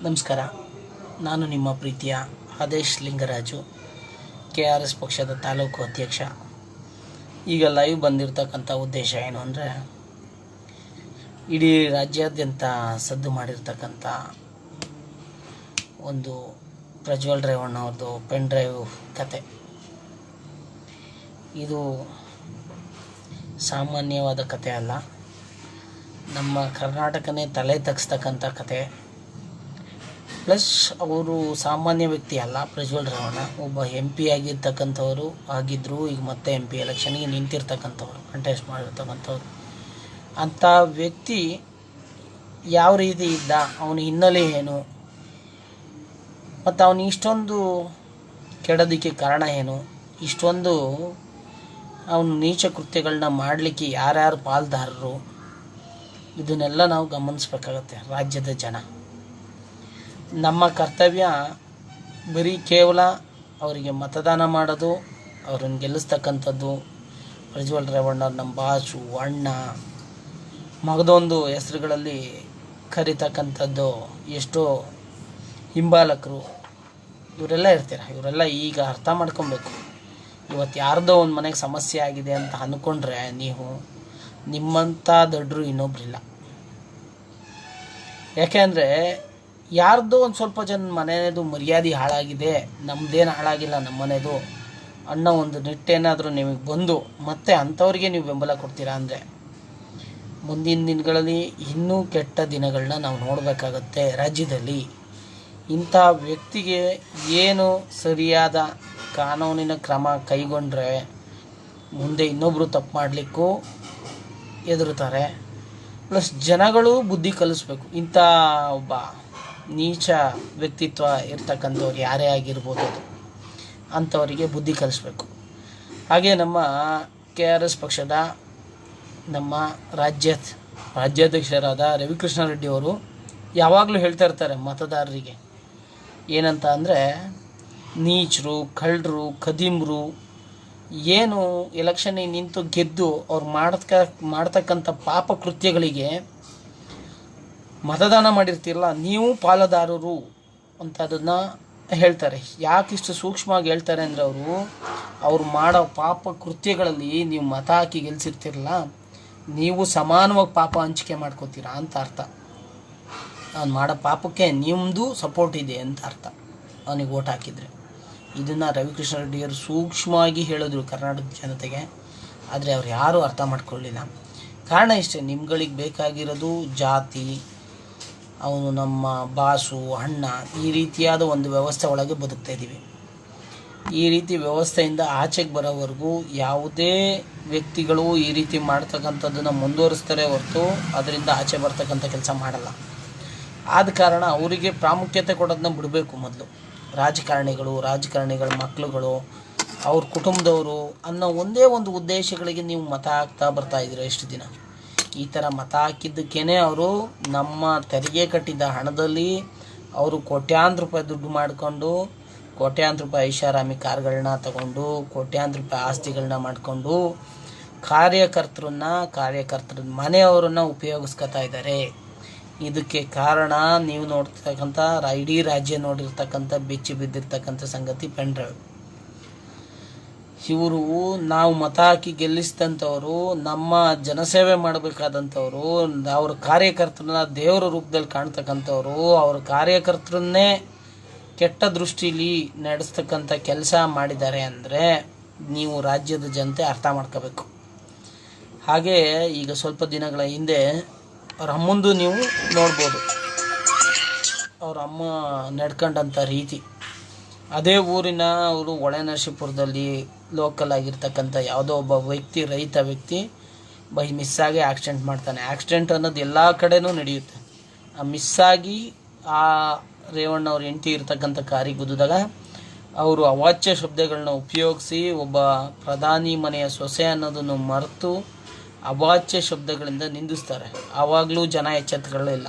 ನಮಸ್ಕಾರ. ನಾನು ನಿಮ್ಮ ಪ್ರೀತಿಯ ಆದೇಶ್ ಲಿಂಗರಾಜು, KRS ಪಕ್ಷದ ತಾಲೂಕು ಅಧ್ಯಕ್ಷ. ಈಗ ಲೈವ್ ಬಂದಿರತಕ್ಕಂಥ ಉದ್ದೇಶ ಏನು ಅಂದರೆ, ಇಡೀ ರಾಜ್ಯಾದ್ಯಂತ ಸದ್ದು ಮಾಡಿರ್ತಕ್ಕಂಥ ಒಂದು ಪ್ರಜ್ವಲ್ ರೇವಣ್ಣ ಅವ್ರದ್ದು ಪೆನ್ ಡ್ರೈವ್ ಕತೆ. ಇದು ಸಾಮಾನ್ಯವಾದ ಕತೆ ಅಲ್ಲ, ನಮ್ಮ ಕರ್ನಾಟಕನೇ ತಲೆ ತಗ್ಸ್ತಕ್ಕಂಥ ಕತೆ. ಪ್ಲಸ್ ಅವರು ಸಾಮಾನ್ಯ ವ್ಯಕ್ತಿ ಅಲ್ಲ. ಪ್ರಜ್ವಲ್ ರೇವಣ್ಣ ಒಬ್ಬ MP ಆಗಿರ್ತಕ್ಕಂಥವ್ರು ಆಗಿದ್ದರು. ಈಗ ಮತ್ತೆ MP ಎಲೆಕ್ಷನ್ಗೆ ನಿಂತಿರ್ತಕ್ಕಂಥವ್ರು, ಕಂಟೆಸ್ಟ್ ಮಾಡಿರ್ತಕ್ಕಂಥವ್ರು. ಅಂಥ ವ್ಯಕ್ತಿ ಯಾವ ರೀತಿ ಇದ್ದ, ಅವನ ಹಿನ್ನೆಲೆ ಏನು, ಮತ್ತು ಅವನು ಇಷ್ಟೊಂದು ಕೆಡೋದಕ್ಕೆ ಕಾರಣ ಏನು, ಇಷ್ಟೊಂದು ಅವನು ನೀಚ ಕೃತ್ಯಗಳನ್ನ ಮಾಡಲಿಕ್ಕೆ ಯಾರ್ಯಾರು ಪಾಲ್ದಾರರು, ಇದನ್ನೆಲ್ಲ ನಾವು ಗಮನಿಸ್ಬೇಕಾಗತ್ತೆ. ರಾಜ್ಯದ ಜನ, ನಮ್ಮ ಕರ್ತವ್ಯ ಬರೀ ಕೇವಲ ಅವರಿಗೆ ಮತದಾನ ಮಾಡೋದು, ಅವ್ರನ್ನ ಗೆಲ್ಲಿಸ್ತಕ್ಕಂಥದ್ದು. ಪ್ರಜ್ವಲ್ ರೇವಣ್ಣ ನಮ್ಮ ಬಾಸು, ಅಣ್ಣ, ಮಗದೊಂದು ಹೆಸರುಗಳಲ್ಲಿ ಕರಿತಕ್ಕಂಥದ್ದು ಎಷ್ಟೋ ಹಿಂಬಾಲಕರು ಇವರೆಲ್ಲ ಇರ್ತೀರ. ಇವರೆಲ್ಲ ಈಗ ಅರ್ಥ ಮಾಡ್ಕೊಬೇಕು. ಇವತ್ತು ಯಾರ್ದೋ ಒಂದು ಮನೆಗೆ ಸಮಸ್ಯೆ ಆಗಿದೆ ಅಂತ ಅಂದ್ಕೊಂಡ್ರೆ ನೀವು, ನಿಮ್ಮಂಥ ದೊಡ್ಡರು ಇನ್ನೊಬ್ರಿಲ್ಲ. ಯಾಕೆಂದರೆ ಯಾರ್ದೋ ಒಂದು ಸ್ವಲ್ಪ ಜನ ಮನೆಯದು ಮರ್ಯಾದೆ ಹಾಳಾಗಿದೆ, ನಮ್ಮದೇನು ಹಾಳಾಗಿಲ್ಲ ನಮ್ಮ ಮನೆಯದು ಅನ್ನೋ ಒಂದು ನಿಟ್ಟೇನಾದರೂ ನಿಮಗೆ ಬಂದು ಮತ್ತೆ ಅಂಥವ್ರಿಗೆ ನೀವು ಬೆಂಬಲ ಕೊಡ್ತೀರಾ ಅಂದರೆ, ಮುಂದಿನ ದಿನಗಳಲ್ಲಿ ಇನ್ನೂ ಕೆಟ್ಟ ದಿನಗಳನ್ನ ನಾವು ನೋಡಬೇಕಾಗತ್ತೆ. ರಾಜ್ಯದಲ್ಲಿ ಇಂಥ ವ್ಯಕ್ತಿಗೆ ಏನು ಸರಿಯಾದ ಕಾನೂನಿನ ಕ್ರಮ ಕೈಗೊಂಡ್ರೆ ಮುಂದೆ ಇನ್ನೊಬ್ಬರು ತಪ್ಪು ಮಾಡಲಿಕ್ಕೂ ಹೆದರುತ್ತಾರೆ. ಪ್ಲಸ್ ಜನಗಳು ಬುದ್ಧಿ ಕಲಿಸ್ಬೇಕು. ಇಂಥ ಒಬ್ಬ ನೀಚ ವ್ಯಕ್ತಿತ್ವ ಇರ್ತಕ್ಕಂಥವ್ರು ಯಾರೇ ಆಗಿರ್ಬೋದು, ಅದು ಅಂಥವರಿಗೆ ಬುದ್ಧಿ ಕಲಿಸ್ಬೇಕು. ಹಾಗೆ ನಮ್ಮ KRS ಪಕ್ಷದ ನಮ್ಮ ರಾಜ್ಯಾಧ್ಯಕ್ಷರಾದ ರವಿಕೃಷ್ಣ ರೆಡ್ಡಿ ಅವರು ಯಾವಾಗಲೂ ಹೇಳ್ತಾ ಇರ್ತಾರೆ ಮತದಾರರಿಗೆ ಏನಂತ ಅಂದರೆ, ನೀಚರು, ಕಳ್ಳರು, ಖದೀಮ್ರು ಏನು ಎಲೆಕ್ಷನ್ನಿಗೆ ನಿಂತು ಗೆದ್ದು ಅವ್ರು ಮಾಡ್ತಕ್ಕಂಥ ಪಾಪ ಕೃತ್ಯಗಳಿಗೆ ಮತದಾನ ಮಾಡಿರ್ತಿರಲ್ಲ, ನೀವು ಪಾಲುದಾರರು ಅಂತ ಅದನ್ನು ಹೇಳ್ತಾರೆ. ಯಾಕಿಷ್ಟು ಸೂಕ್ಷ್ಮವಾಗಿ ಹೇಳ್ತಾರೆ ಅಂದರೆ, ಅವ್ರು ಮಾಡೋ ಪಾಪ ಕೃತ್ಯಗಳಲ್ಲಿ ನೀವು ಮತ ಹಾಕಿ ಗೆಲ್ಸಿರ್ತಿರಲ್ಲ, ನೀವು ಸಮಾನವಾಗಿ ಪಾಪ ಹಂಚಿಕೆ ಮಾಡ್ಕೋತೀರಾ ಅಂತ ಅರ್ಥ. ಅವ್ನು ಮಾಡೋ ಪಾಪಕ್ಕೆ ನಿಮ್ಮದು ಸಪೋರ್ಟ್ ಇದೆ ಅಂತ ಅರ್ಥ, ಅವನಿಗೆ ಓಟ್ ಹಾಕಿದರೆ. ಇದನ್ನು ರವಿಕೃಷ್ಣ ರೆಡ್ಡಿಯವರು ಸೂಕ್ಷ್ಮವಾಗಿ ಹೇಳಿದ್ರು ಕರ್ನಾಟಕದ ಜನತೆಗೆ. ಆದರೆ ಅವ್ರು ಯಾರೂ ಅರ್ಥ ಮಾಡ್ಕೊಳ್ಳಿಲ್ಲ. ಕಾರಣ ಇಷ್ಟೇ, ನಿಮ್ಗಳಿಗೆ ಬೇಕಾಗಿರೋದು ಜಾತಿ, ಅವನು ನಮ್ಮ ಬಾಸು, ಅಣ್ಣ, ಈ ರೀತಿಯಾದ ಒಂದು ವ್ಯವಸ್ಥೆ ಒಳಗೆ ಬದುಕ್ತಾ ಇದ್ದೀವಿ. ಈ ರೀತಿ ವ್ಯವಸ್ಥೆಯಿಂದ ಆಚೆಗೆ ಬರೋವರೆಗೂ ಯಾವುದೇ ವ್ಯಕ್ತಿಗಳು ಈ ರೀತಿ ಮಾಡ್ತಕ್ಕಂಥದ್ದನ್ನು ಮುಂದುವರಿಸ್ತಾರೆ ಹೊರತು ಅದರಿಂದ ಆಚೆ ಬರ್ತಕ್ಕಂಥ ಕೆಲಸ ಮಾಡಲ್ಲ. ಆದ ಕಾರಣ ಅವರಿಗೆ ಪ್ರಾಮುಖ್ಯತೆ ಕೊಡೋದನ್ನ ಬಿಡಬೇಕು. ಮೊದಲು ರಾಜಕಾರಣಿಗಳ ಮಕ್ಕಳುಗಳು, ಅವ್ರ ಕುಟುಂಬದವರು ಅನ್ನೋ ಒಂದೇ ಒಂದು ಉದ್ದೇಶಗಳಿಗೆ ನೀವು ಮತ ಹಾಕ್ತಾ ಬರ್ತಾಯಿದ್ದೀರ ಎಷ್ಟು ದಿನ. ಈ ಥರ ಮತ ಹಾಕಿದ್ದಕ್ಕೇ ಅವರು ನಮ್ಮ ತೆರಿಗೆ ಕಟ್ಟಿದ ಹಣದಲ್ಲಿ ಅವರು ಕೋಟ್ಯಾಂತರ ರೂಪಾಯಿ ದುಡ್ಡು ಮಾಡಿಕೊಂಡು, ಕೋಟ್ಯಾಂತರ ರೂಪಾಯಿ ಐಷಾರಾಮಿ ಕಾರ್ಗಳನ್ನ ತಗೊಂಡು, ಕೋಟ್ಯಾಂತರ ರೂಪಾಯಿ ಆಸ್ತಿಗಳನ್ನ ಮಾಡಿಕೊಂಡು ಕಾರ್ಯಕರ್ತರ ಮನೆಯವರನ್ನು ಉಪಯೋಗಿಸ್ಕೊತಾ ಇದ್ದಾರೆ. ಇದಕ್ಕೆ ಕಾರಣ ನೀವು ನೋಡ್ತಕ್ಕಂಥ ಇಡೀ ರಾಜ್ಯ ನೋಡಿರ್ತಕ್ಕಂಥ ಬೆಚ್ಚಿ ಬಿದ್ದಿರ್ತಕ್ಕಂಥ ಸಂಗತಿ ಪೆನ್ ಡ್ರೈವ್. ಇವರು ನಾವು ಮತ ಹಾಕಿ ಗೆಲ್ಲಿಸಿದಂಥವರು, ನಮ್ಮ ಜನಸೇವೆ ಮಾಡಬೇಕಾದಂಥವ್ರು, ಅವ್ರ ಕಾರ್ಯಕರ್ತರನ್ನ ದೇವರ ರೂಪದಲ್ಲಿ ಕಾಣ್ತಕ್ಕಂಥವ್ರು, ಅವ್ರ ಕಾರ್ಯಕರ್ತರನ್ನೇ ಕೆಟ್ಟ ದೃಷ್ಟಿಲಿ ನಡೆಸ್ತಕ್ಕಂಥ ಕೆಲಸ ಮಾಡಿದ್ದಾರೆ ಅಂದರೆ ನೀವು ರಾಜ್ಯದ ಜನತೆ ಅರ್ಥ ಮಾಡ್ಕೋಬೇಕು. ಹಾಗೆ ಈಗ ಸ್ವಲ್ಪ ದಿನಗಳ ಹಿಂದೆ ಅವ್ರ ಅಮ್ಮಂದು ನೀವು ನೋಡ್ಬೋದು, ಅವ್ರ ಅಮ್ಮ ನಡ್ಕೊಂಡಂಥ ರೀತಿ. ಅದೇ ಊರಿನ ಅವರು ಹೊಳೆನರಸೀಪುರದಲ್ಲಿ ಲೋಕಲ್ ಆಗಿರ್ತಕ್ಕಂಥ ಯಾವುದೋ ಒಬ್ಬ ವ್ಯಕ್ತಿ, ರೈತ ವ್ಯಕ್ತಿ ಮಿಸ್ಸಾಗಿ ಆಕ್ಸಿಡೆಂಟ್ ಮಾಡ್ತಾನೆ. ಆಕ್ಸಿಡೆಂಟ್ ಅನ್ನೋದು ಎಲ್ಲ ಕಡೆನೂ ನಡೆಯುತ್ತೆ. ಆ ಮಿಸ್ಸಾಗಿ ಆ ರೇವಣ್ಣ ಅವ್ರ ಹೆಂಡತಿ ಇರ್ತಕ್ಕಂಥ ಕಾರಿಗೆ ಗುದ್ದಿದಾಗ ಅವರು ಅವಾಚ್ಯ ಶಬ್ದಗಳನ್ನ ಉಪಯೋಗಿಸಿ, ಒಬ್ಬ ಪ್ರಧಾನಿ ಮನೆಯ ಸೊಸೆ ಅನ್ನೋದನ್ನು ಮರೆತು ಅವಾಚ್ಯ ಶಬ್ದಗಳಿಂದ ನಿಂದಿಸ್ತಾರೆ. ಆವಾಗಲೂ ಜನ ಎಚ್ಚೆತ್ತುಕೊಳ್ಳಿಲ್ಲ.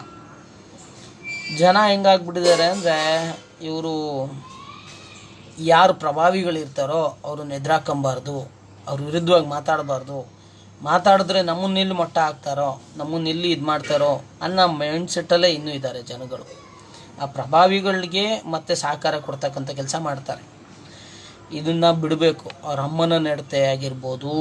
ಜನ ಹೆಂಗಾಗ್ಬಿಟ್ಟಿದ್ದಾರೆ ಅಂದರೆ, ಇವರು ಯಾರು ಪ್ರಭಾವಿಗಳಿರ್ತಾರೋ ಅವ್ರನ್ನ ಎದುರಾಕೊಂಬಾರ್ದು, ಅವ್ರ ವಿರುದ್ಧವಾಗಿ ಮಾತಾಡಿದ್ರೆ ನಮ್ಮನ್ನೆಲ್ಲಿ ಮಟ್ಟ ಹಾಕ್ತಾರೋ, ನಮ್ಮನ್ನೆಲ್ಲಿ ಇದು ಮಾಡ್ತಾರೋ ಅನ್ನೋ ಮೈಂಡ್ ಸೆಟ್ಟಲ್ಲೇ ಇನ್ನೂ ಇದ್ದಾರೆ ಜನಗಳು. ಆ ಪ್ರಭಾವಿಗಳಿಗೆ ಮತ್ತೆ ಸಹಕಾರ ಕೊಡ್ತಕ್ಕಂಥ ಕೆಲಸ ಮಾಡ್ತಾರೆ. ಇದನ್ನು ಬಿಡಬೇಕು. ಅವ್ರ ಅಮ್ಮನ ನಡತೆ ಆಗಿರ್ಬೋದು,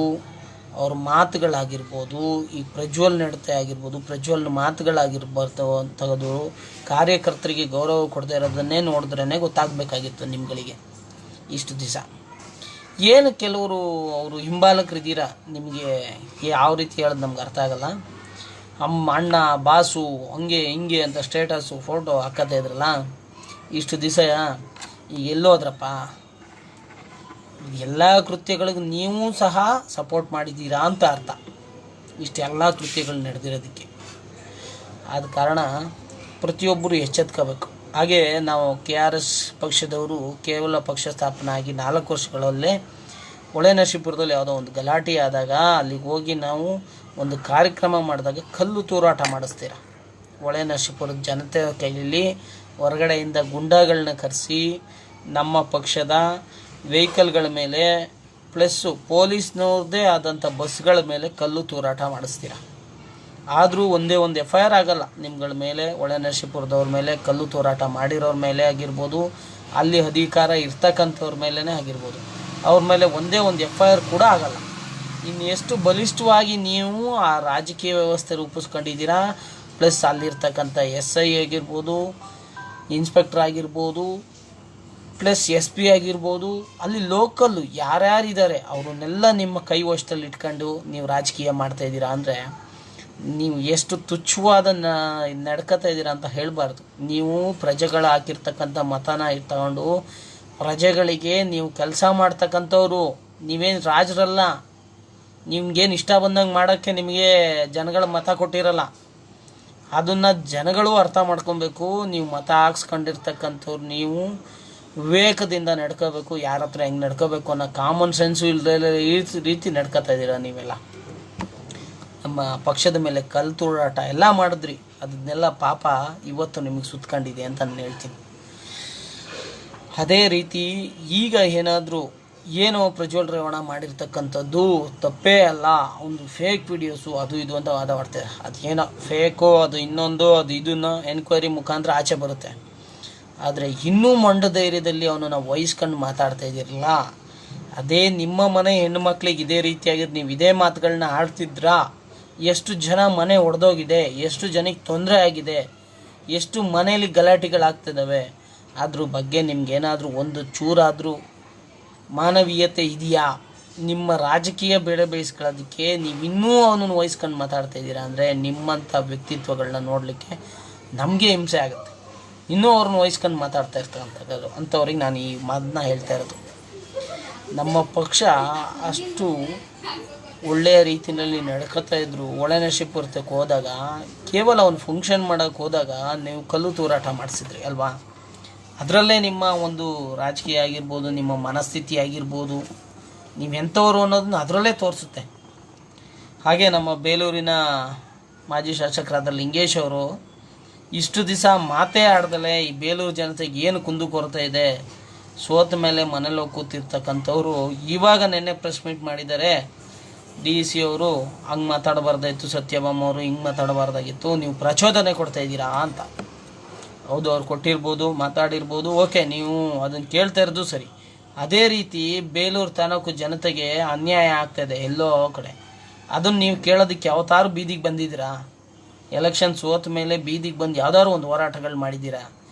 ಅವ್ರ ಮಾತುಗಳಾಗಿರ್ಬೋದು, ಈ ಪ್ರಜ್ವಲ್ ನಡತೆ ಆಗಿರ್ಬೋದು, ಪ್ರಜ್ವಲ್ನ ಮಾತುಗಳಾಗಿರ್ಬಾರ್ದು ತೆಗೆದು ಕಾರ್ಯಕರ್ತರಿಗೆ ಗೌರವ ಕೊಡದೇ ಇರೋದನ್ನೇ ನೋಡಿದ್ರೇ ಗೊತ್ತಾಗಬೇಕಾಗಿತ್ತು ನಿಮ್ಗಳಿಗೆ ಇಷ್ಟು ದಿವಸ. ಏನು ಕೆಲವರು ಅವರು ಹಿಂಬಾಲಕರಿದ್ದೀರಾ, ನಿಮಗೆ ಯಾವ ರೀತಿ ಹೇಳೋದು ನಮ್ಗೆ ಅರ್ಥ ಆಗಲ್ಲ. ಅಣ್ಣ ಬಾಸು ಹಂಗೆ ಹಿಂಗೆ ಅಂತ ಸ್ಟೇಟಸ್ಸು ಫೋಟೋ ಹಾಕದೇ ಇದ್ರಲ್ಲ ಇಷ್ಟು ದಿವಸ, ಈಗ ಎಲ್ಲೋದ್ರಪ್ಪ? ಎಲ್ಲ ಕೃತ್ಯಗಳಿಗೂ ನೀವು ಸಹ ಸಪೋರ್ಟ್ ಮಾಡಿದ್ದೀರಾ ಅಂತ ಅರ್ಥ, ಇಷ್ಟೆಲ್ಲ ಕೃತ್ಯಗಳು ನಡೆದಿರೋದಕ್ಕೆ. ಆದ ಕಾರಣ ಪ್ರತಿಯೊಬ್ಬರು ಎಚ್ಚೆತ್ಕೋಬೇಕು. ಹಾಗೆ ನಾವು KRS ಪಕ್ಷದವರು ಕೇವಲ ಪಕ್ಷ ಸ್ಥಾಪನೆ ಆಗಿ 4 ವರ್ಷಗಳಲ್ಲೇ ಹೊಳೆನರಸೀಪುರದಲ್ಲಿ ಯಾವುದೋ ಒಂದು ಗಲಾಟೆ ಆದಾಗ ಅಲ್ಲಿಗೆ ಹೋಗಿ ನಾವು ಒಂದು ಕಾರ್ಯಕ್ರಮ ಮಾಡಿದಾಗ ಕಲ್ಲು ತೂರಾಟ ಮಾಡಿಸ್ತೀರ. ಹೊಳೆನರಸೀಪುರದ ಜನತೆ ಕೈಯಲ್ಲಿ ಹೊರಗಡೆಯಿಂದ ಗುಂಡಾಗಳನ್ನ ಕರೆಸಿ ನಮ್ಮ ಪಕ್ಷದ ವೆಹಿಕಲ್ಗಳ ಮೇಲೆ ಪ್ಲಸ್ಸು ಪೊಲೀಸ್ನವ್ರದ್ದೇ ಆದಂಥ ಬಸ್ಗಳ ಮೇಲೆ ಕಲ್ಲು ತೂರಾಟ ಮಾಡಿಸ್ತೀರ. ಆದರೂ ಒಂದೇ ಒಂದು FIR ಆಗಲ್ಲ ನಿಮ್ಗಳ ಮೇಲೆ. ಹೊಳೆನರಸೀಪುರದವ್ರ ಮೇಲೆ ಕಲ್ಲು ತೂರಾಟ ಮಾಡಿರೋರ ಮೇಲೆ ಆಗಿರ್ಬೋದು, ಅಲ್ಲಿ ಅಧಿಕಾರ ಇರ್ತಕ್ಕಂಥವ್ರ ಮೇಲೇ ಆಗಿರ್ಬೋದು, ಅವ್ರ ಮೇಲೆ ಒಂದೇ ಒಂದು FIR ಕೂಡ ಆಗಲ್ಲ. ಇನ್ನು ಎಷ್ಟು ಬಲಿಷ್ಠವಾಗಿ ನೀವು ಆ ರಾಜಕೀಯ ವ್ಯವಸ್ಥೆ ರೂಪಿಸ್ಕೊಂಡಿದ್ದೀರಾ, ಪ್ಲಸ್ ಅಲ್ಲಿರ್ತಕ್ಕಂಥ SI ಆಗಿರ್ಬೋದು, ಇನ್ಸ್ಪೆಕ್ಟರ್ ಆಗಿರ್ಬೋದು, ಪ್ಲಸ್ SP ಆಗಿರ್ಬೋದು, ಅಲ್ಲಿ ಲೋಕಲ್ಲು ಯಾರ್ಯಾರಿದ್ದಾರೆ ಅವರನ್ನೆಲ್ಲ ನಿಮ್ಮ ಕೈ ವಶದಲ್ಲಿ ಇಟ್ಕೊಂಡು ನೀವು ರಾಜಕೀಯ ಮಾಡ್ತಾಯಿದ್ದೀರಾ ಅಂದರೆ ನೀವು ಎಷ್ಟು ತುಚ್ಛವಾದ ನಡ್ಕೊತಾ ಇದ್ದೀರಾ ಅಂತ ಹೇಳಬಾರ್ದು. ನೀವು ಪ್ರಜೆಗಳು ಹಾಕಿರ್ತಕ್ಕಂಥ ಮತನ ತಗೊಂಡು ಪ್ರಜೆಗಳಿಗೆ ನೀವು ಕೆಲಸ ಮಾಡ್ತಕ್ಕಂಥವ್ರು, ನೀವೇನು ರಾಜರಲ್ಲ. ನಿಮ್ಗೇನು ಇಷ್ಟ ಬಂದಂಗೆ ಮಾಡೋಕ್ಕೆ ನಿಮಗೆ ಜನಗಳ ಮತ ಕೊಟ್ಟಿರಲ್ಲ. ಅದನ್ನು ಜನಗಳು ಅರ್ಥ ಮಾಡ್ಕೊಬೇಕು. ನೀವು ಮತ ಹಾಕ್ಸ್ಕೊಂಡಿರ್ತಕ್ಕಂಥವ್ರು ನೀವು ವಿವೇಕದಿಂದ ನಡ್ಕೋಬೇಕು. ಯಾರ ಹತ್ರ ಹೆಂಗೆ ನಡ್ಕೋಬೇಕು ಅನ್ನೋ ಕಾಮನ್ ಸೆನ್ಸು ಇಲ್ಲದೆ ಈ ರೀತಿ ನಡ್ಕೋತಾ ಇದ್ದೀರಾ ನೀವೆಲ್ಲ. ನಮ್ಮ ಪಕ್ಷದ ಮೇಲೆ ಕಲ್ಲು ತೂರಾಟ ಎಲ್ಲ ಮಾಡಿದ್ರಿ, ಅದನ್ನೆಲ್ಲ ಪಾಪ ಇವತ್ತು ನಿಮಗೆ ಸುತ್ಕೊಂಡಿದೆ ಅಂತ ನಾನು ಹೇಳ್ತೀನಿ. ಅದೇ ರೀತಿ ಈಗ ಏನಾದರೂ ಏನೋ ಪ್ರಜ್ವಲ್ ರೇವಣ್ಣ ಮಾಡಿರ್ತಕ್ಕಂಥದ್ದು ತಪ್ಪೇ ಅಲ್ಲ, ಒಂದು ಫೇಕ್ ವಿಡಿಯೋಸು ಅದು ಇದು ಅಂತ ವಾದ ಮಾಡ್ತಾರೆ. ಅದೇನೋ ಫೇಕೋ ಅದು ಇನ್ನೊಂದು ಅದು ಇದನ್ನು ಎನ್ಕ್ವೈರಿ ಮುಖಾಂತರ ಆಚೆ ಬರುತ್ತೆ. ಆದರೆ ಇನ್ನೂ ಮೊಂಡ ಧೈರ್ಯದಲ್ಲಿ ಅವನನ್ನು ವಹಿಸ್ಕೊಂಡು ಮಾತಾಡ್ತಾ ಇದ್ದೀರಲ್ಲ, ಅದೇ ನಿಮ್ಮ ಮನೆ ಹೆಣ್ಣು ಮಕ್ಕಳಿಗೆ ಇದೇ ರೀತಿಯಾಗಿದ್ದು ನೀವು ಇದೇ ಮಾತುಗಳನ್ನ ಆಡ್ತಿದ್ರಾ? ಎಷ್ಟು ಜನ ಮನೆ ಒಡೆದೋಗಿದೆ, ಎಷ್ಟು ಜನಕ್ಕೆ ತೊಂದರೆ ಆಗಿದೆ, ಎಷ್ಟು ಮನೆಯಲ್ಲಿ ಗಲಾಟೆಗಳಾಗ್ತಿದ್ದಾವೆ. ಅದ್ರ ಬಗ್ಗೆ ನಿಮ್ಗೇನಾದರೂ ಒಂದು ಚೂರಾದರೂ ಮಾನವೀಯತೆ ಇದೆಯಾ? ನಿಮ್ಮ ರಾಜಕೀಯ ಬೇಡ ಬೇಯಿಸ್ಕೊಳ್ಳೋದಕ್ಕೆ ನೀವು ಇನ್ನೂ ಅವನನ್ನು ವಹಿಸ್ಕೊಂಡು ಮಾತಾಡ್ತಾ ಇದ್ದೀರಾ ಅಂದರೆ ನಿಮ್ಮಂಥ ವ್ಯಕ್ತಿತ್ವಗಳನ್ನ ನೋಡಲಿಕ್ಕೆ ನಮಗೆ ಹಿಂಸೆ ಆಗುತ್ತೆ. ಇನ್ನೂ ಅವ್ರನ್ನ ವಹಿಸ್ಕೊಂಡು ಮಾತಾಡ್ತಾ ಇರ್ತಕ್ಕಂಥದ್ದು ಅಂಥವ್ರಿಗೆ ನಾನು ಈ ಮಾತನ್ನ ಹೇಳ್ತಾ ಇರೋದು. ನಮ್ಮ ಪಕ್ಷ ಅಷ್ಟು ಒಳ್ಳೆಯ ರೀತಿಯಲ್ಲಿ ನಡ್ಕೊತಾ ಇದ್ರು. ಹೊಳೆನರಸೀಪುರಕ್ಕೆ ಹೋದಾಗ ಕೇವಲ ಒಂದು ಫಂಕ್ಷನ್ ಮಾಡೋಕ್ಕೆ ಹೋದಾಗ ನೀವು ಕಲ್ಲು ತೂರಾಟ ಮಾಡಿಸಿದ್ರಿ ಅಲ್ವಾ? ಅದರಲ್ಲೇ ನಿಮ್ಮ ಒಂದು ರಾಜಕೀಯ ಆಗಿರ್ಬೋದು, ನಿಮ್ಮ ಮನಸ್ಥಿತಿ ಆಗಿರ್ಬೋದು, ನೀವೆಂಥವ್ರು ಅನ್ನೋದನ್ನ ಅದರಲ್ಲೇ ತೋರಿಸುತ್ತೆ. ಹಾಗೆ ನಮ್ಮ ಬೇಲೂರಿನ ಮಾಜಿ ಶಾಸಕರಾದ ಲಿಂಗೇಶ್ ಅವರು ಇಷ್ಟು ದಿವಸ ಮಾತೇ ಆಡ್ದಲೇ ಈ ಬೇಲೂರು ಜನತೆಗೆ ಏನು ಕುಂದುಕೊರತೆ ಇದೆ, ಸೋತ ಮೇಲೆ ಮನೇಲಿ ಹೋಗಿ ಕೂತಿರ್ತಕ್ಕಂಥವ್ರು ಇವಾಗ ನೆನ್ನೆ ಪ್ರೆಸ್ ಮೀಟ್ ಮಾಡಿದ್ದಾರೆ. DC ಅವರು ಹಂಗೆ ಮಾತಾಡಬಾರ್ದಾಯಿತು, ಸತ್ಯಭಾಮ ಅವರು ಹಿಂಗೆ ಮಾತಾಡಬಾರ್ದಾಗಿತ್ತು, ನೀವು ಪ್ರಚೋದನೆ ಕೊಡ್ತಾ ಇದ್ದೀರಾ ಅಂತ. ಹೌದು, ಅವ್ರು ಕೊಟ್ಟಿರ್ಬೋದು, ಮಾತಾಡಿರ್ಬೋದು, ಓಕೆ, ನೀವು ಅದನ್ನು ಕೇಳ್ತಾ ಇರೋದು ಸರಿ. ಅದೇ ರೀತಿ ಬೇಲೂರು ತಾಲೂಕು ಜನತೆಗೆ ಅನ್ಯಾಯ ಆಗ್ತಾಯಿದೆ ಎಲ್ಲೋ ಕಡೆ, ಅದನ್ನು ನೀವು ಕೇಳೋದಕ್ಕೆ ಯಾವತ್ತಾರು ಬೀದಿಗೆ ಬಂದಿದ್ದೀರಾ? ಎಲೆಕ್ಷನ್ ಸೋತ ಮೇಲೆ ಬೀದಿಗೆ ಬಂದು ಯಾವ್ದಾದ್ರು ಒಂದು ಹೋರಾಟಗಳು ಮಾಡಿದ್ದೀರಾ?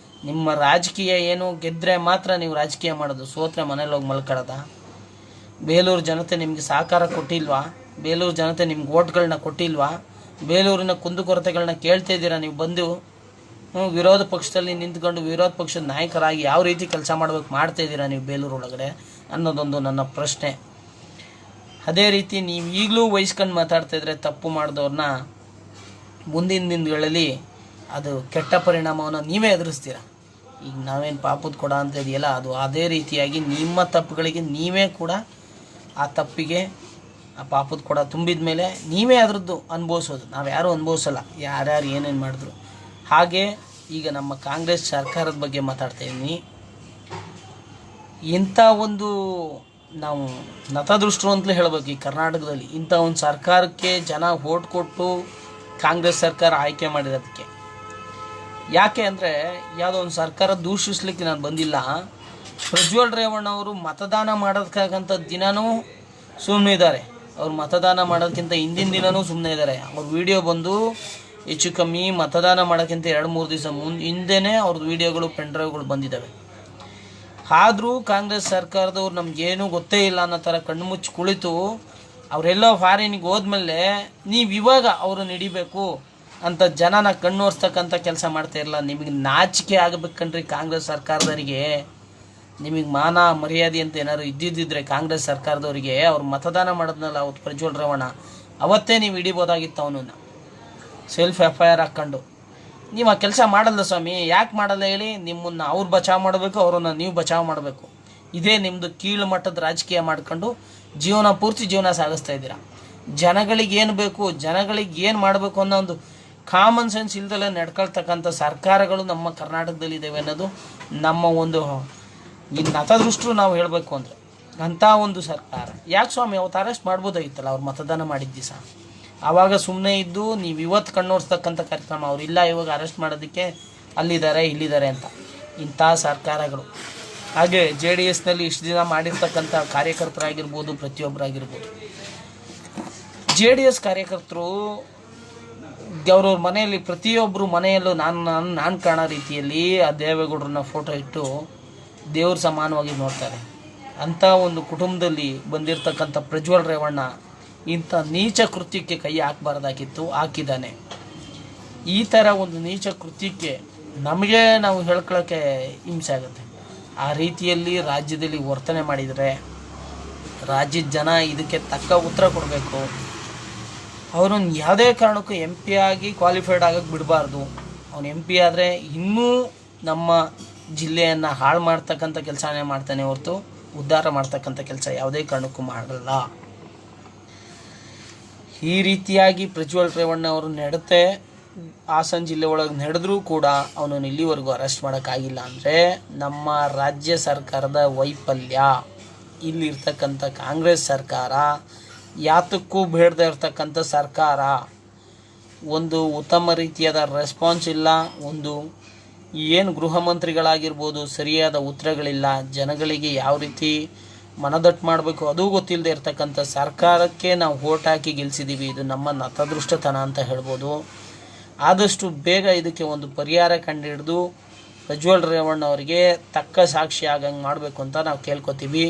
ನಿಮ್ಮ ರಾಜಕೀಯ ಏನು, ಗೆದ್ದರೆ ಮಾತ್ರ ನೀವು ರಾಜಕೀಯ ಮಾಡೋದು, ಸೋತ್ರೆ ಮನೇಲಿ ಹೋಗಿ ಮಲ್ಕೊಳ್ಳೋದ? ಬೇಲೂರು ಜನತೆ ನಿಮಗೆ ಸಹಕಾರ ಕೊಟ್ಟಿಲ್ವಾ? ಬೇಲೂರು ಜನತೆ ನಿಮ್ಗೆ ಓಟ್ಗಳನ್ನ ಕೊಟ್ಟಿಲ್ವಾ? ಬೇಲೂರಿನ ಕುಂದುಕೊರತೆಗಳನ್ನ ಕೇಳ್ತಾ ಇದ್ದೀರಾ ನೀವು ಬಂದು? ವಿರೋಧ ಪಕ್ಷದಲ್ಲಿ ನಿಂತ್ಕೊಂಡು ವಿರೋಧ ಪಕ್ಷದ ನಾಯಕರಾಗಿ ಯಾವ ರೀತಿ ಕೆಲಸ ಮಾಡಬೇಕು ಮಾಡ್ತಾ ಇದ್ದೀರಾ ನೀವು ಬೇಲೂರು ಒಳಗಡೆ ಅನ್ನೋದೊಂದು ನನ್ನ ಪ್ರಶ್ನೆ. ಅದೇ ರೀತಿ ನೀವು ಈಗಲೂ ವಹಿಸ್ಕೊಂಡು ಮಾತಾಡ್ತಾಯಿದ್ರೆ ತಪ್ಪು ಮಾಡಿದವ್ರನ್ನ ಮುಂದಿನ ದಿನಗಳಲ್ಲಿ ಅದು ಕೆಟ್ಟ ಪರಿಣಾಮವನ್ನು ನೀವೇ ಎದುರಿಸ್ತೀರ. ಈಗ ನಾವೇನು ಪಾಪದ ಕೊಡ ಅಂತ ಇದೆಯಲ್ಲ, ಅದು ಅದೇ ರೀತಿಯಾಗಿ ನಿಮ್ಮ ತಪ್ಪುಗಳಿಗೆ ನೀವೇ ಕೂಡ ಆ ತಪ್ಪಿಗೆ ಆ ಪಾಪದ ಕೊಡ ತುಂಬಿದ ಮೇಲೆ ನೀವೇ ಅದರದ್ದು ಅನುಭವಿಸೋದು, ನಾವು ಯಾರೂ ಅನುಭವಿಸಲ್ಲ ಯಾರ್ಯಾರು ಏನೇನು ಮಾಡಿದ್ರು. ಹಾಗೆ ಈಗ ನಮ್ಮ ಕಾಂಗ್ರೆಸ್ ಸರ್ಕಾರದ ಬಗ್ಗೆ ಮಾತಾಡ್ತಾ ಇದ್ದೀನಿ. ಇಂಥ ಒಂದು ನಾವು ನತದೃಷ್ಟರು ಅಂತಲೇ ಹೇಳಬೇಕು ಈ ಕರ್ನಾಟಕದಲ್ಲಿ. ಇಂಥ ಒಂದು ಸರ್ಕಾರಕ್ಕೆ ಜನ ವೋಟ್ ಕೊಟ್ಟು ಕಾಂಗ್ರೆಸ್ ಸರ್ಕಾರ ಆಯ್ಕೆ ಮಾಡಿರೋದಕ್ಕೆ ಯಾಕೆ ಅಂದರೆ ಯಾವುದೋ ಒಂದು ಸರ್ಕಾರ ದೂಷಿಸ್ಲಿಕ್ಕೆ ನಾನು ಬಂದಿಲ್ಲ. ಪ್ರಜ್ವಲ್ ರೇವಣ್ಣ ಅವರು ಮತದಾನ ಮಾಡೋದಕ್ಕಾಗಂಥ ದಿನವೂ ಸುಮ್ಮನೆ ಇದ್ದಾರೆ. ಅವ್ರು ಮತದಾನ ಮಾಡೋದಕ್ಕಿಂತ ಹಿಂದಿನ ದಿನವೂ ಸುಮ್ಮನೆ ಇದ್ದಾರೆ. ಅವ್ರ ವಿಡಿಯೋ ಬಂದು ಹೆಚ್ಚು ಕಮ್ಮಿ ಮತದಾನ ಮಾಡೋಕ್ಕಿಂತ 2-3 ದಿವಸ ಹಿಂದೆಯೇ ಅವ್ರದ್ದು ವೀಡಿಯೋಗಳು ಪೆನ್ಡ್ರೈವ್ಗಳು ಬಂದಿದ್ದಾವೆ. ಆದರೂ ಕಾಂಗ್ರೆಸ್ ಸರ್ಕಾರದವ್ರು ನಮಗೇನೂ ಗೊತ್ತೇ ಇಲ್ಲ ಅನ್ನೋ ಥರ ಕಣ್ಣು ಮುಚ್ಚಿ ಕುಳಿತು ಅವರೆಲ್ಲೋ ಫಾರಿನಿಗೆ ಹೋದ್ಮೇಲೆ ನೀವು ಇವಾಗ ಅವ್ರನ್ನ ಹಿಡಿಬೇಕು ಅಂತ ಜನನ ಕಣ್ಣೋರ್ಸ್ತಕ್ಕಂಥ ಕೆಲಸ ಮಾಡ್ತಾಯಿರಲ್ಲ. ನಿಮಗೆ ನಾಚಿಕೆ ಆಗಬೇಕನ್ರಿ ಕಾಂಗ್ರೆಸ್ ಸರ್ಕಾರದವರಿಗೆ. ನಿಮಗೆ ಮಾನ ಮರ್ಯಾದೆ ಅಂತ ಏನಾದ್ರು ಇದ್ದಿದ್ದಿದ್ರೆ ಕಾಂಗ್ರೆಸ್ ಸರ್ಕಾರದವರಿಗೆ ಅವ್ರು ಮತದಾನ ಮಾಡೋದ್ನಲ್ಲ ಅವತ್ತು ಪ್ರಜ್ವಲ್ ರೇವಣ್ಣ, ಅವತ್ತೇ ನೀವು ಹಿಡಿಬೋದಾಗಿತ್ತು ಅವನನ್ನು ಸೆಲ್ಫ್ FIR ಹಾಕ್ಕೊಂಡು. ನೀವು ಆ ಕೆಲಸ ಮಾಡಲ್ಲ ಸ್ವಾಮಿ. ಯಾಕೆ ಮಾಡಲ್ಲ ಹೇಳಿ? ನಿಮ್ಮನ್ನು ಅವ್ರು ಬಚಾವ್ ಮಾಡಬೇಕು, ಅವರನ್ನು ನೀವು ಬಚಾವ್ ಮಾಡಬೇಕು. ಇದೇ ನಿಮ್ಮದು ಕೀಳು ಮಟ್ಟದ ರಾಜಕೀಯ ಮಾಡ್ಕೊಂಡು ಪೂರ್ತಿ ಜೀವನ ಸಾಗಿಸ್ತಾ ಇದ್ದೀರಾ. ಜನಗಳಿಗೆ ಏನು ಬೇಕು, ಜನಗಳಿಗೆ ಏನು ಮಾಡಬೇಕು ಅನ್ನೋ ಒಂದು ಕಾಮನ್ ಸೆನ್ಸ್ ಇಲ್ದಲೇ ನಡ್ಕೊಳ್ತಕ್ಕಂಥ ಸರ್ಕಾರಗಳು ನಮ್ಮ ಕರ್ನಾಟಕದಲ್ಲಿ ಇದ್ದಾವೆ ಅನ್ನೋದು ನಮ್ಮ ಒಂದು ನತದೃಷ್ಟರು ನಾವು ಹೇಳಬೇಕು ಅಂದರೆ. ಅಂಥ ಒಂದು ಸರ್ಕಾರ ಯಾಕೆ ಸ್ವಾಮಿ ಅವತ್ತು ಅರೆಸ್ಟ್ ಮಾಡ್ಬೋದಾಗಿತ್ತಲ್ಲ ಅವ್ರು ಮತದಾನ ಮಾಡಿದ ದಿವಸ. ಆವಾಗ ಸುಮ್ಮನೆ ಇದ್ದು ನೀವು ಇವತ್ತು ಕಣ್ಣೋರ್ಸ್ತಕ್ಕಂಥ ಕಾರ್ಯಕ್ರಮ ಅವರಿಲ್ಲ ಇವಾಗ ಅರೆಸ್ಟ್ ಮಾಡೋದಕ್ಕೆ ಅಲ್ಲಿದ್ದಾರೆ ಇಲ್ಲಿದ್ದಾರೆ ಅಂತ. ಇಂಥ ಸರ್ಕಾರಗಳು. ಹಾಗೆ JDSನಲ್ಲಿ ಇಷ್ಟು ದಿನ ಮಾಡಿರ್ತಕ್ಕಂಥ ಕಾರ್ಯಕರ್ತರಾಗಿರ್ಬೋದು, ಪ್ರತಿಯೊಬ್ಬರಾಗಿರ್ಬೋದು, JDS ಕಾರ್ಯಕರ್ತರು ಅವ್ರವ್ರ ಮನೆಯಲ್ಲಿ ಪ್ರತಿಯೊಬ್ಬರು ಮನೆಯಲ್ಲೂ ನಾನು ಕಾಣೋ ರೀತಿಯಲ್ಲಿ ಆ ದೇವೇಗೌಡರನ್ನ ಫೋಟೋ ಇಟ್ಟು ದೇವ್ರ ಸಮಾನವಾಗಿ ನೋಡ್ತಾರೆ. ಅಂಥ ಒಂದು ಕುಟುಂಬದಲ್ಲಿ ಬಂದಿರತಕ್ಕಂಥ ಪ್ರಜ್ವಲ್ ರೇವಣ್ಣ ಇಂಥ ನೀಚ ಕೃತ್ಯಕ್ಕೆ ಕೈ ಹಾಕಬಾರ್ದಾಗಿತ್ತು, ಹಾಕಿದ್ದಾನೆ. ಈ ಥರ ಒಂದು ನೀಚ ಕೃತ್ಯಕ್ಕೆ ನಮಗೆ ನಾವು ಹೇಳ್ಕೊಳ್ಳೋಕ್ಕೆ ಹಿಂಸೆ ಆಗುತ್ತೆ. ಆ ರೀತಿಯಲ್ಲಿ ರಾಜ್ಯದಲ್ಲಿ ವರ್ತನೆ ಮಾಡಿದರೆ ರಾಜ್ಯದ ಜನ ಇದಕ್ಕೆ ತಕ್ಕ ಉತ್ತರ ಕೊಡಬೇಕು. ಅವರನ್ನು ಯಾವುದೇ ಕಾರಣಕ್ಕೂ MP ಆಗಿ ಕ್ವಾಲಿಫೈಡ್ ಆಗೋಕ್ಕೆ ಬಿಡಬಾರ್ದು. ಅವನು MP ಆದರೆ ಇನ್ನೂ ನಮ್ಮ ಜಿಲ್ಲೆಯನ್ನು ಹಾಳು ಮಾಡ್ತಕ್ಕಂಥ ಕೆಲಸನೇ ಮಾಡ್ತಾನೆ ಹೊರತು ಉದ್ಧಾರ ಮಾಡ್ತಕ್ಕಂಥ ಕೆಲಸ ಯಾವುದೇ ಕಾರಣಕ್ಕೂ ಮಾಡಲ್ಲ. ಈ ರೀತಿಯಾಗಿ ಪ್ರಜ್ವಲ್ ರೇವಣ್ಣ ಅವರು ನಡತೆ ಹಾಸನ ಜಿಲ್ಲೆ ಒಳಗೆ ನಡೆದರೂ ಕೂಡ ಅವನನ್ನು ಇಲ್ಲಿವರೆಗೂ ಅರೆಸ್ಟ್ ಮಾಡೋಕ್ಕಾಗಿಲ್ಲ ಅಂದರೆ ನಮ್ಮ ರಾಜ್ಯ ಸರ್ಕಾರದ ವೈಫಲ್ಯ. ಇಲ್ಲಿರ್ತಕ್ಕಂಥ ಕಾಂಗ್ರೆಸ್ ಸರ್ಕಾರ ಯಾತಕ್ಕೂ ಬೇಡದೇ ಇರ್ತಕ್ಕಂಥ ಸರ್ಕಾರ. ಒಂದು ಉತ್ತಮ ರೀತಿಯಾದ ರೆಸ್ಪಾನ್ಸ್ ಇಲ್ಲ. ಒಂದು ಏನು ಗೃಹ ಮಂತ್ರಿಗಳಾಗಿರ್ಬೋದು ಸರಿಯಾದ ಉತ್ತರಗಳಿಲ್ಲ. ಜನಗಳಿಗೆ ಯಾವ ರೀತಿ ಮನದಟ್ಟು ಮಾಡಬೇಕು ಅದು ಗೊತ್ತಿಲ್ಲದೆ ಇರ್ತಕ್ಕಂಥ ಸರ್ಕಾರಕ್ಕೆ ನಾವು ಓಟ್ ಹಾಕಿ ಗೆಲ್ಸಿದ್ದೀವಿ. ಇದು ನಮ್ಮ ನತದೃಷ್ಟತನ ಅಂತ ಹೇಳ್ಬೋದು. ಆದಷ್ಟು ಬೇಗ ಇದಕ್ಕೆ ಒಂದು ಪರಿಹಾರ ಕಂಡುಹಿಡಿದು ಪ್ರಜ್ವಲ್ ರೇವಣ್ಣ ಅವರಿಗೆ ತಕ್ಕ ಸಾಕ್ಷಿ ಆಗಂಗೆ ಮಾಡಬೇಕು ಅಂತ ನಾವು ಕೇಳ್ಕೊತೀವಿ.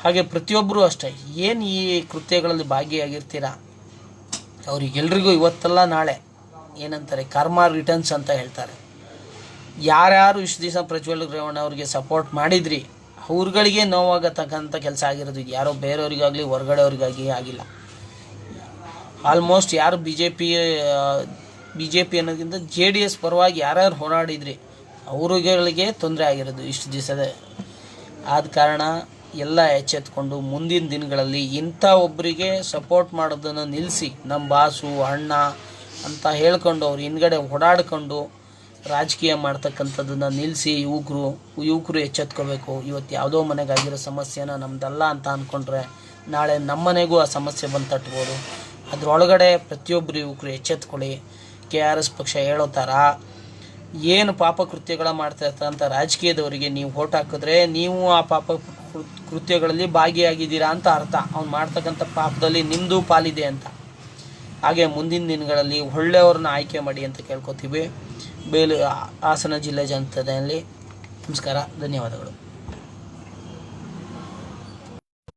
ಹಾಗೆ ಪ್ರತಿಯೊಬ್ಬರೂ ಅಷ್ಟೇ, ಏನು ಈ ಕೃತ್ಯಗಳಲ್ಲಿ ಭಾಗಿಯಾಗಿರ್ತೀರ ಅವರಿಗೆಲ್ರಿಗೂ ಇವತ್ತಲ್ಲ ನಾಳೆ ಏನಂತಾರೆ ಕರ್ಮ ರಿಟರ್ನ್ಸ್ ಅಂತ ಹೇಳ್ತಾರೆ. ಯಾರ್ಯಾರು ಇಷ್ಟು ದಿವಸ ಪ್ರಜ್ವಲ್ ರೇವಣ್ಣ ಅವ್ರಿಗೆ ಸಪೋರ್ಟ್ ಮಾಡಿದ್ರಿ ಅವ್ರುಗಳಿಗೆ ನೋವಾಗತಕ್ಕಂಥ ಕೆಲಸ ಆಗಿರೋದು. ಇದು ಯಾರೋ ಬೇರೆಯವ್ರಿಗಾಗಲಿ ಹೊರಗಡೆಯವ್ರಿಗಾಗಿ ಆಗಿಲ್ಲ. ಆಲ್ಮೋಸ್ಟ್ ಯಾರು ಬಿ ಜೆ ಪಿ ಅನ್ನೋದಕ್ಕಿಂತ JDS ಪರವಾಗಿ ಯಾರ್ಯಾರು ಹೋರಾಡಿದ್ರಿ ಅವ್ರುಗಳಿಗೆ ತೊಂದರೆ ಆಗಿರೋದು ಇಷ್ಟು ದಿವಸದ. ಆದ ಕಾರಣ ಎಲ್ಲ ಎಚ್ಚೆತ್ಕೊಂಡು ಮುಂದಿನ ದಿನಗಳಲ್ಲಿ ಇಂಥ ಒಬ್ಬರಿಗೆ ಸಪೋರ್ಟ್ ಮಾಡೋದನ್ನು ನಿಲ್ಲಿಸಿ ನಮ್ಮ ಬಾಸು ಅಣ್ಣ ಅಂತ ಹೇಳ್ಕೊಂಡು ಅವ್ರು ಹಿಂದ್ಗಡೆ ಓಡಾಡ್ಕೊಂಡು ರಾಜಕೀಯ ಮಾಡ್ತಕ್ಕಂಥದ್ದನ್ನು ನಿಲ್ಲಿಸಿ ಯುವಕರು ಎಚ್ಚೆತ್ಕೋಬೇಕು. ಇವತ್ತು ಯಾವುದೋ ಮನೆಗಾಗಿರೋ ಸಮಸ್ಯೆನ ನಮ್ಮದಲ್ಲ ಅಂತ ಅಂದ್ಕೊಂಡ್ರೆ ನಾಳೆ ನಮ್ಮ ಮನೆಗೂ ಆ ಸಮಸ್ಯೆ ಬಂದು ತಟ್ಬೋದು. ಅದರೊಳಗಡೆ ಪ್ರತಿಯೊಬ್ಬರು ಯುವಕರು ಎಚ್ಚೆತ್ಕೊಳ್ಳಿ. KRS ಪಕ್ಷ ಹೇಳೋ ಥರ ಏನು ಪಾಪ ಕೃತ್ಯಗಳ ಮಾಡ್ತಾ ಇರ್ತಕ್ಕಂಥ ರಾಜಕೀಯದವರಿಗೆ ನೀವು ಓಟ್ ಹಾಕಿದ್ರೆ ನೀವು ಆ ಪಾಪ ಕೃತ್ಯಗಳಲ್ಲಿ ಭಾಗಿಯಾಗಿದ್ದೀರಾ ಅಂತ ಅರ್ಥ. ಅವ್ನು ಮಾಡ್ತಕ್ಕಂಥ ಪಾಪದಲ್ಲಿ ನಿಮ್ಮದು ಪಾಲಿದೆ ಅಂತ. ಹಾಗೆ ಮುಂದಿನ ದಿನಗಳಲ್ಲಿ ಒಳ್ಳೆಯವ್ರನ್ನ ಆಯ್ಕೆ ಮಾಡಿ ಅಂತ ಕೇಳ್ಕೊತೀವಿ. ಹಾಸನ ಜಿಲ್ಲೆ ಜನತೆಯಲ್ಲಿ ನಮಸ್ಕಾರ, ಧನ್ಯವಾದಗಳು.